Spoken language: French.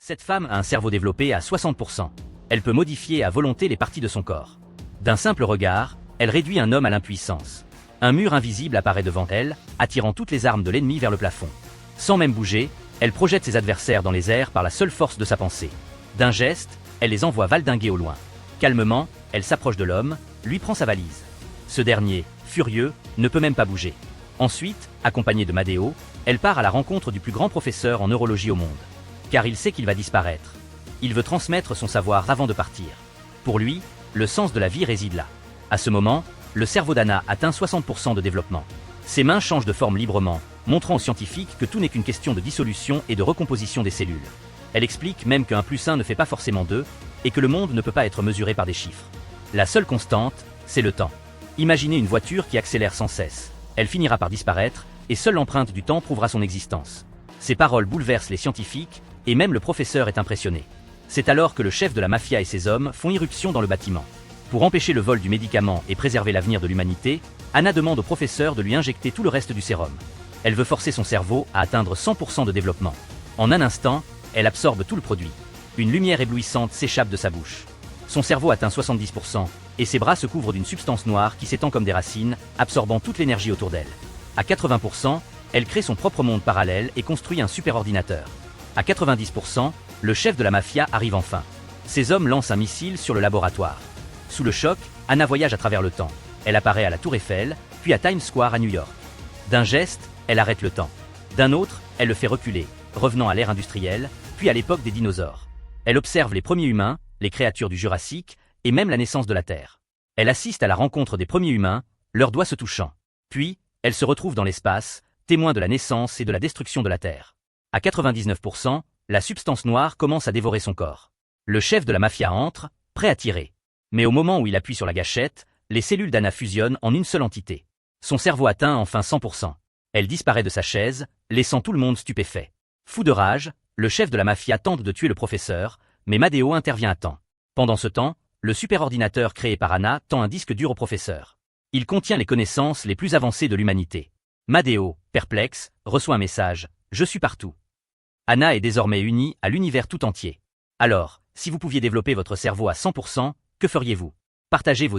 Cette femme a un cerveau développé à 60%. Elle peut modifier à volonté les parties de son corps. D'un simple regard, elle réduit un homme à l'impuissance. Un mur invisible apparaît devant elle, attirant toutes les armes de l'ennemi vers le plafond. Sans même bouger, elle projette ses adversaires dans les airs par la seule force de sa pensée. D'un geste, elle les envoie valdinguer au loin. Calmement, elle s'approche de l'homme, lui prend sa valise. Ce dernier, furieux, ne peut même pas bouger. Ensuite, accompagnée de Madeo, elle part à la rencontre du plus grand professeur en neurologie au monde. Car il sait qu'il va disparaître. Il veut transmettre son savoir avant de partir. Pour lui, le sens de la vie réside là. À ce moment, le cerveau d'Anna atteint 60% de développement. Ses mains changent de forme librement, montrant aux scientifiques que tout n'est qu'une question de dissolution et de recomposition des cellules. Elle explique même qu'un +1 ne fait pas forcément 2, et que le monde ne peut pas être mesuré par des chiffres. La seule constante, c'est le temps. Imaginez une voiture qui accélère sans cesse. Elle finira par disparaître, et seule l'empreinte du temps prouvera son existence. Ces paroles bouleversent les scientifiques, et même le professeur est impressionné. C'est alors que le chef de la mafia et ses hommes font irruption dans le bâtiment. Pour empêcher le vol du médicament et préserver l'avenir de l'humanité, Anna demande au professeur de lui injecter tout le reste du sérum. Elle veut forcer son cerveau à atteindre 100% de développement. En un instant, elle absorbe tout le produit. Une lumière éblouissante s'échappe de sa bouche. Son cerveau atteint 70%, et ses bras se couvrent d'une substance noire qui s'étend comme des racines, absorbant toute l'énergie autour d'elle. À 80%, elle crée son propre monde parallèle et construit un superordinateur. À 90%, le chef de la mafia arrive enfin. Ses hommes lancent un missile sur le laboratoire. Sous le choc, Anna voyage à travers le temps. Elle apparaît à la Tour Eiffel, puis à Times Square à New York. D'un geste, elle arrête le temps. D'un autre, elle le fait reculer, revenant à l'ère industrielle, puis à l'époque des dinosaures. Elle observe les premiers humains, les créatures du Jurassique, et même la naissance de la Terre. Elle assiste à la rencontre des premiers humains, leurs doigts se touchant. Puis, elle se retrouve dans l'espace, témoin de la naissance et de la destruction de la Terre. À 99%, la substance noire commence à dévorer son corps. Le chef de la mafia entre, prêt à tirer. Mais au moment où il appuie sur la gâchette, les cellules d'Anna fusionnent en une seule entité. Son cerveau atteint enfin 100%. Elle disparaît de sa chaise, laissant tout le monde stupéfait. Fou de rage, le chef de la mafia tente de tuer le professeur, mais Madeo intervient à temps. Pendant ce temps, le superordinateur créé par Anna tend un disque dur au professeur. Il contient les connaissances les plus avancées de l'humanité. Madeo, perplexe, reçoit un message « Je suis partout ». Anna est désormais unie à l'univers tout entier. Alors, si vous pouviez développer votre cerveau à 100%, que feriez-vous? Partagez vos